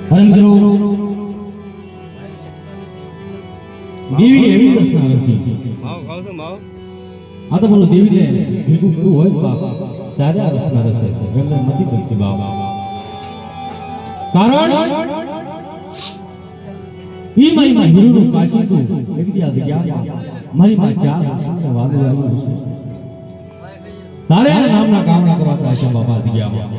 અને મિત્રો દેવી એવી રચના રચી આ તો બોલો દેવીને ભેગું કરવું હોય બાપ ત્યારે આ રચના રચે છે એમને નથી કરતી બાપ કારણ ઈ મારી માં હીરોનું કાશી તું એક દી આ જગ્યા મારી માં ચાર વર્ષને વાદળ આવ્યું છે તારે આ નામના કામના કરવા કાશી બાબા જગ્યામાં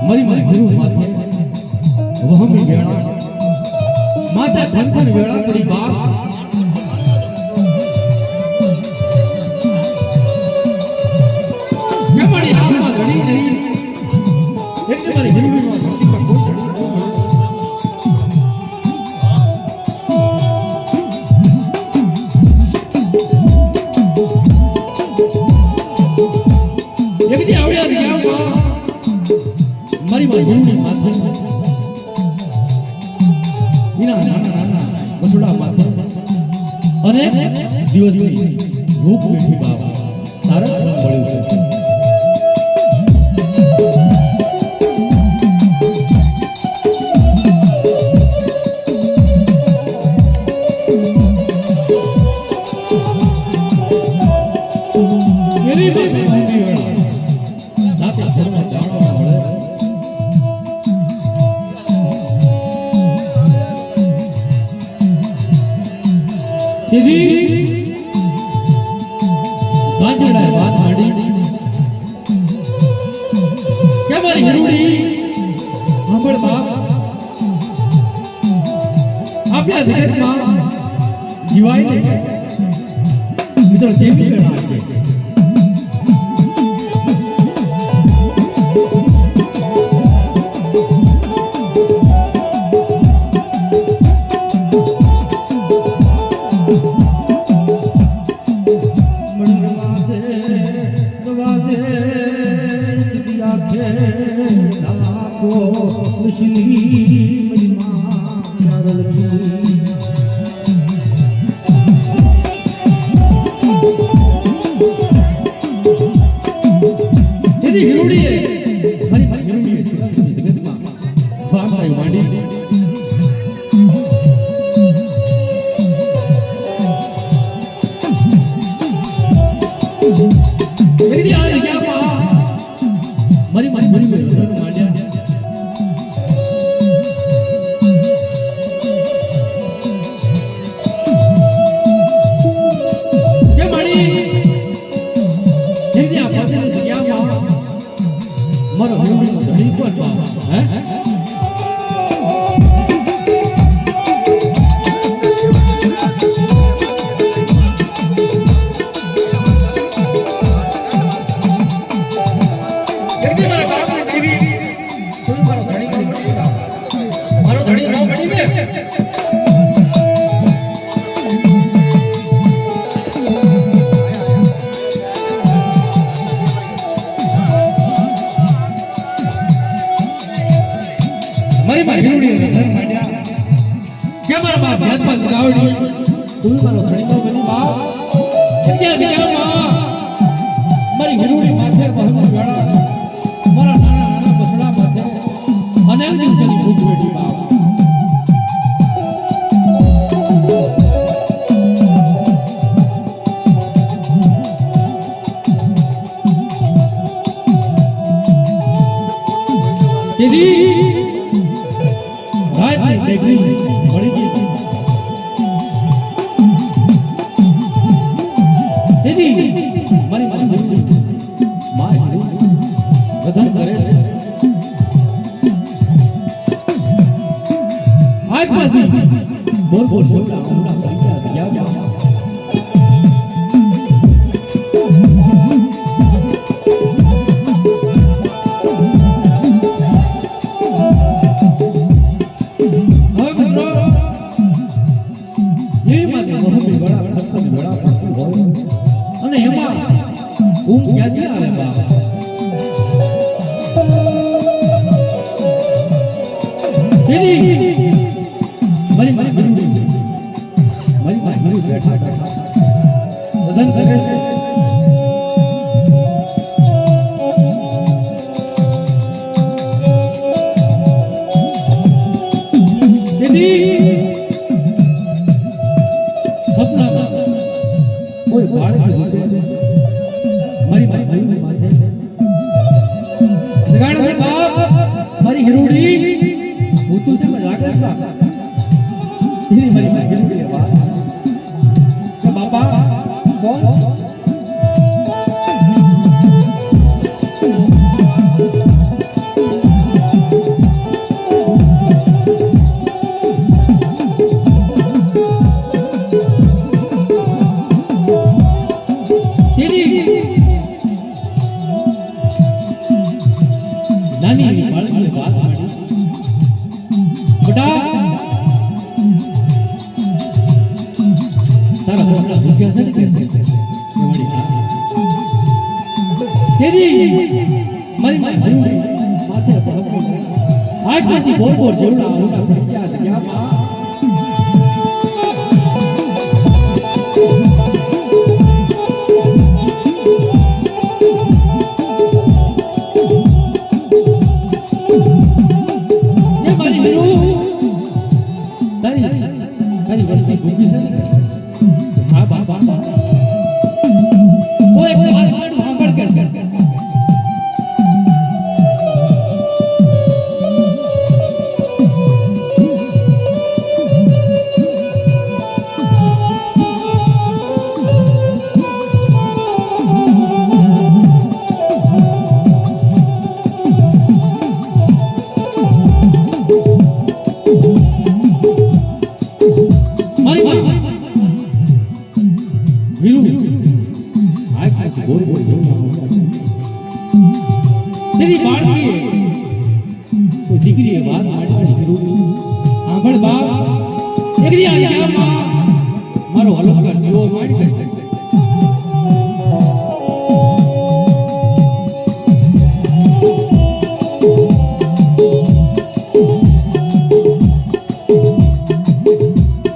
મરી મરી ગુરુ માથે વહમી વેળા માતા ખનખન વેળા પડી બાપ કેમણી આમાં ઘડી નહીં એક મારી જિંદગીમાં ધરતી પર કોઈ એક દી આવડ્યા ગયા મારી માં જિંદગી માથે વિના નાના નાના વસુડા માથે અને દિવસની રૂપ બેઠી બાબા તારા મળ્યું છે આપણા જગતમાં જીવાય મિત્રો જે વેળા છે મારી માં હિરુડી રધન માંડ્યા કે મારા બાપ હાથમાં ગાવડી તું મારો ધણીનો બની બાપ જગ્યા જગ્યામાં મારી હિરુડી માથે બહુ ગાડા મારા નાના નાના બસડા માથે અનેક દિવસોની ભૂખ વેઠી બાપ તેથી રાતની દેખી મળી ગઈ તેથી મારી મારી વધારે કરે છે આજમાંથી બોલ બોલ બોલતા અને એમાં ઊંઘ ક્યાંથી આવે બાપ મારી મારી બેઠા બદન કરે છે સપનામાં કોઈ બાળક મારી માથે જગાડે છે બાપ મારી હિરુડી હું તું છે મજાક કરતા એની મારી હિરુડી વાત કે બાપા કોણ નાની બાળકની વાત માડી બેટા તારા હોટલા ભૂખ્યા છે ને કે તેરી મારી માથે આજમાંથી બોર બોર જેવડા મોટા ભૂખ્યા છે ક્યાં તારી વસ્તી ભૂખી છે ને હા બાપા ઓ એક મારું સાંભળ કર તેરી બાળકીએ કોઈ દીકરીએ વાત મારી જરૂરી સાંભળ બાપ એકરી આયામાં મારો અલંકાર દીવો મારી ગઈ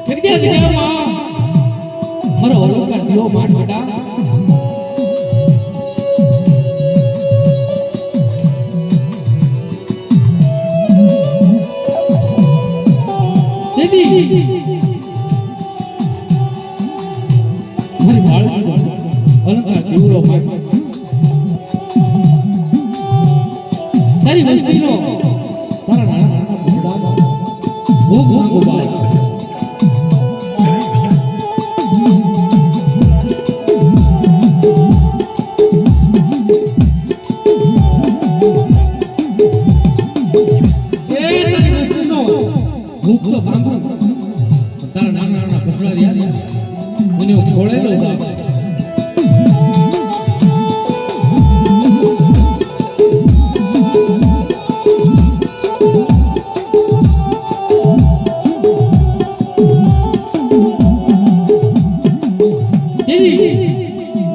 એકરી આયામાં મારો અલંકાર દીવો માર બેટા મારી બાળકી અલંકાર દીવડો મારી તારી વસ્તીનો તારા નાના નાના ભૂડામાં ભોગ ભોગવા ભૂખ તો ભાંગું તારા નાના નાના ભૂખડા રહ્યા મને છોડેલો બાપ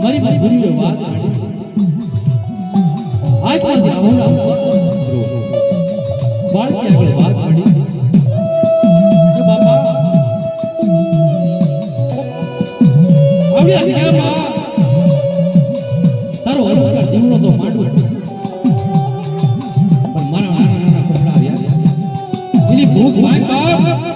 મારી મારી ગુરુએ વાત આજ પણ આવડા બાળકી આગળ વાત મળી કે બાપા એવી અંજામાં તારો હરખા દીવડો તો માંડું પણ મારા નાના નાના પગલા આવ્યા એની ભૂખ ભાઈ બાપ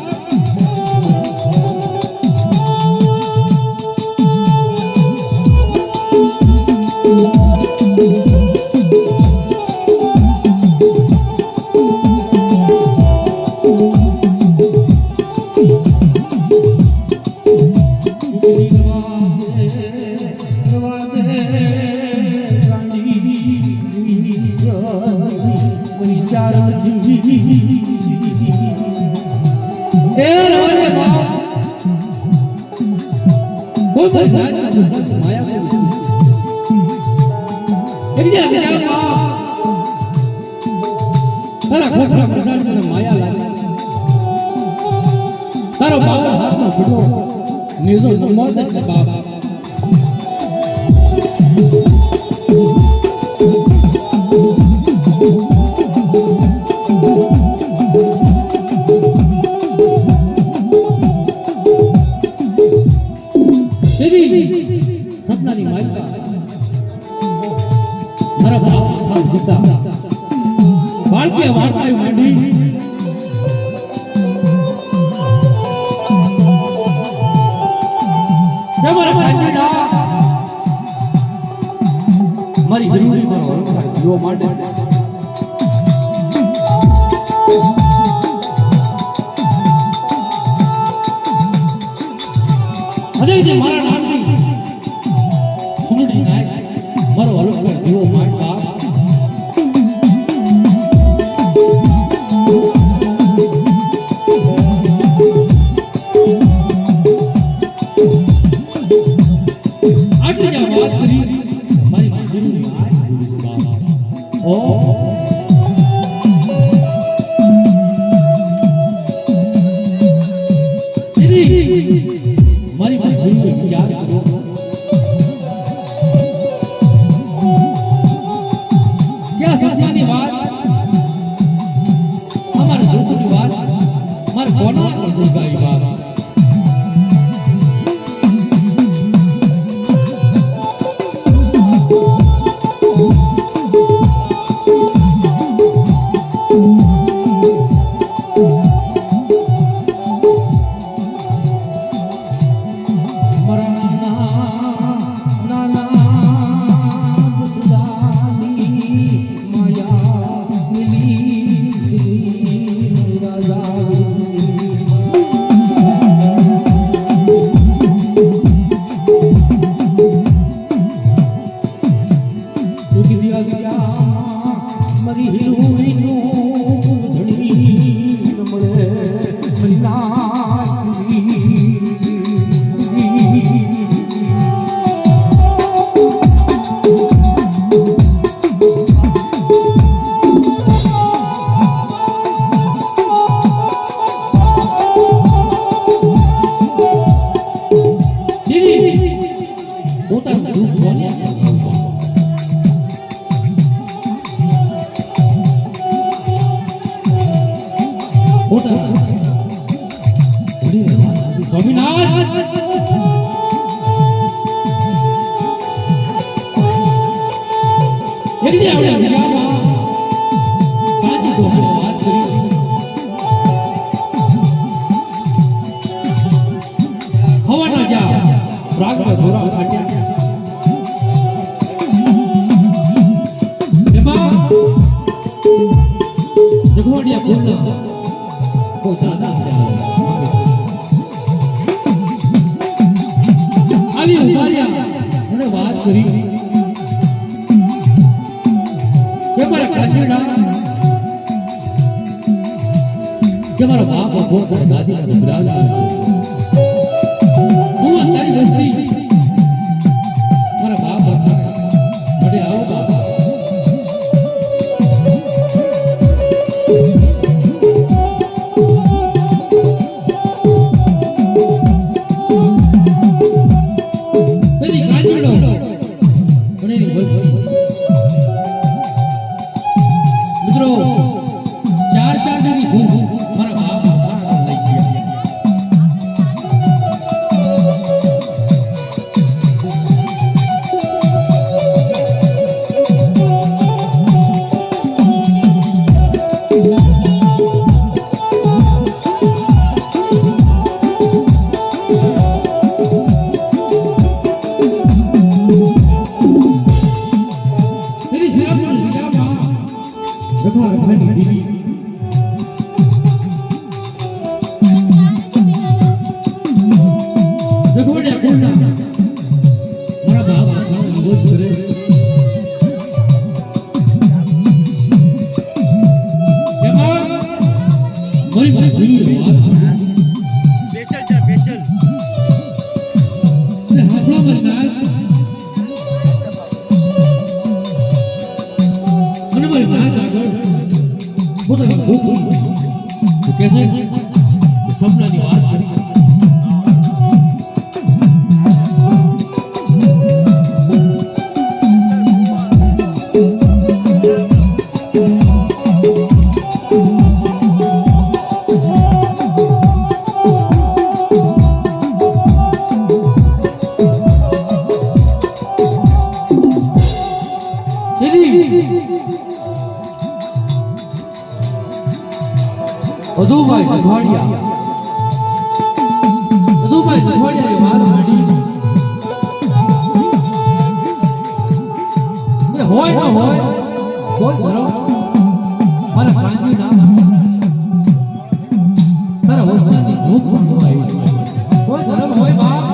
તારો બાવન હાથનો છૂટો નિજો મોત છે બાપ સપનાની માલિકા મારા બાપ જીતા બાળકીય વાર્તાઓ માંડી મારી જરૂરી મારો હરખા જીવો માટે અને જે મારા નામની સુનડી નાય મારો હરખા જીવો માટે મારો બાપ દાદી તારી વસ્તી મારા બાપ બડે આવો બાપા પેલી કાંજીડો બડેની વસ્તી મિત્રો ચાર ચાર જણી મારા બાપ લઈ ગયા મારી નાય મને મારી નાય આગળ પોતાનો ભૂખ કે છે સપનાની વાત કરી અધુભાઈ ગધવાડિયા વાત માંડી હોય ન હોય કોઈ ધરો મારા કાંજી ના તારા વસ્તાની ભૂખ પણ આવી કોઈ ધર્મ હોય બાપ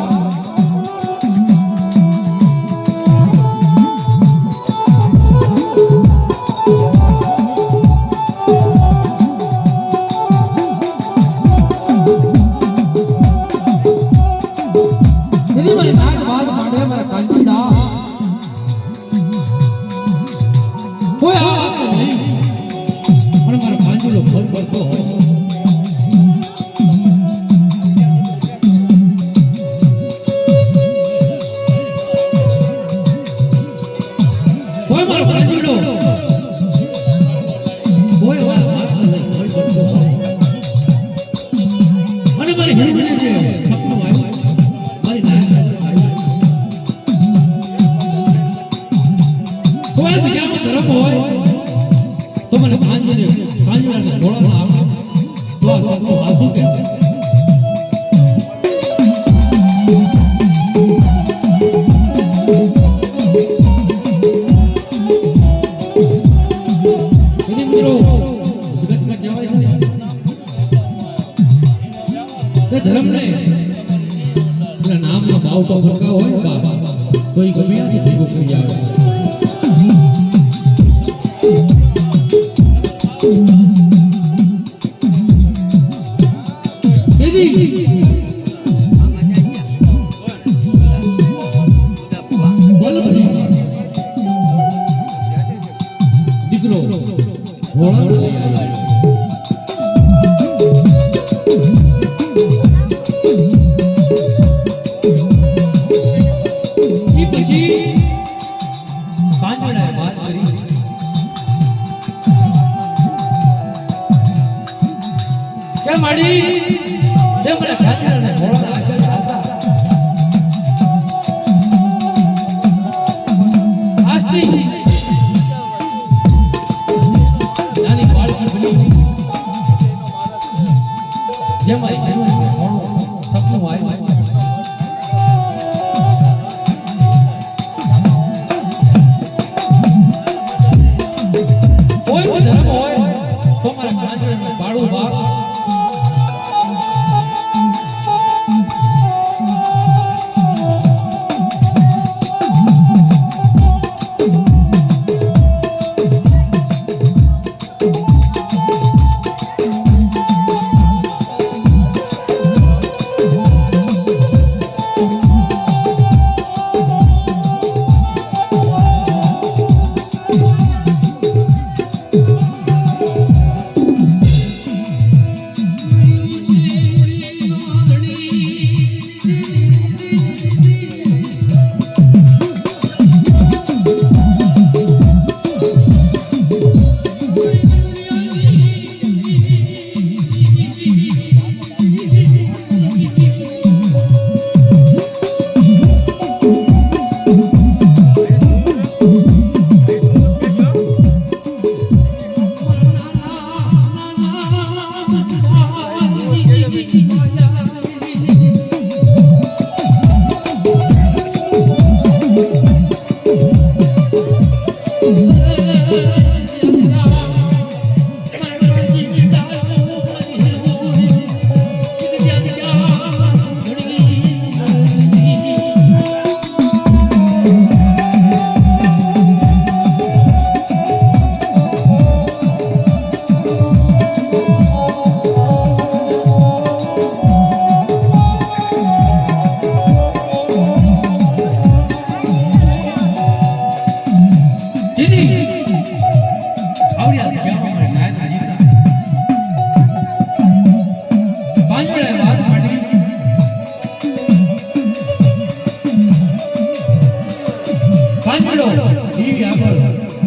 ટીવી આગળ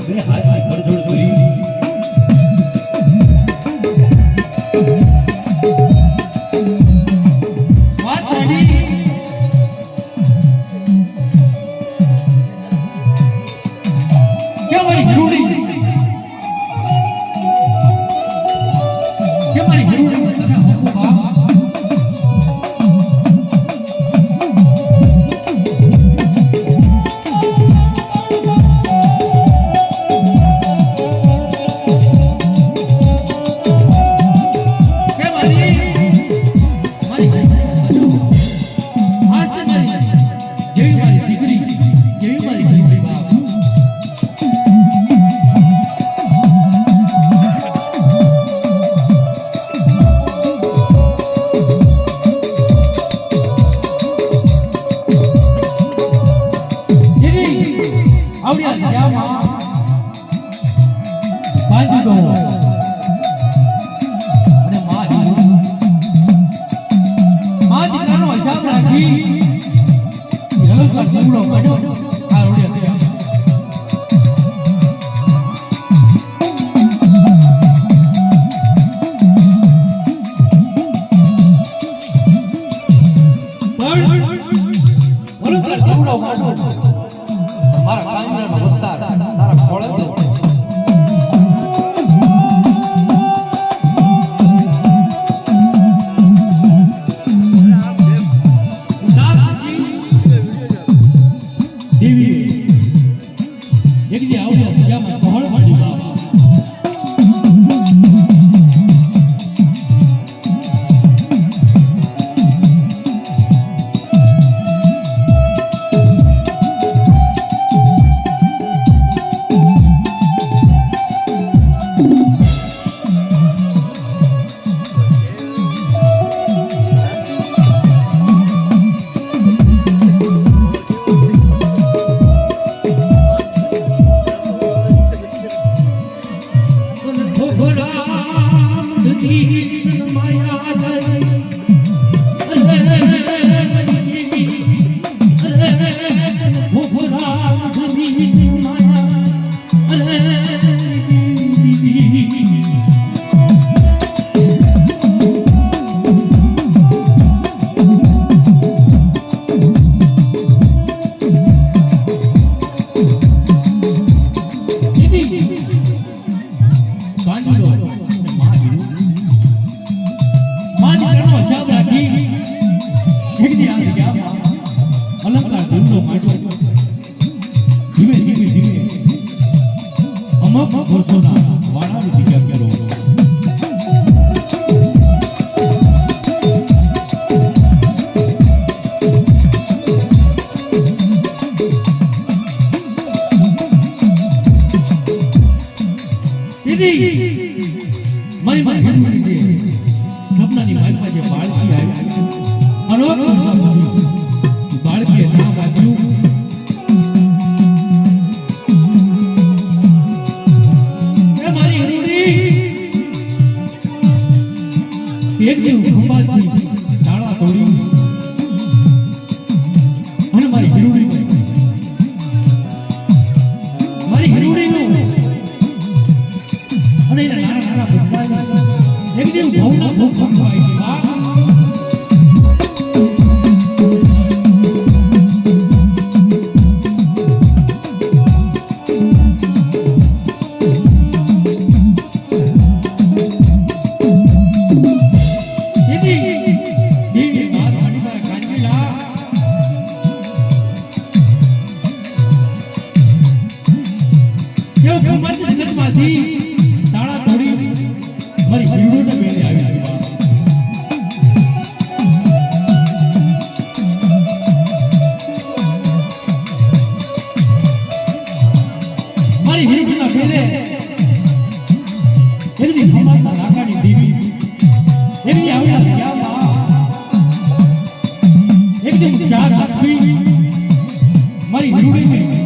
બે હાથની કરજોડ કરી વાત કરી કે મારી હિરુડી તને હકુ બા મારી હિરુડી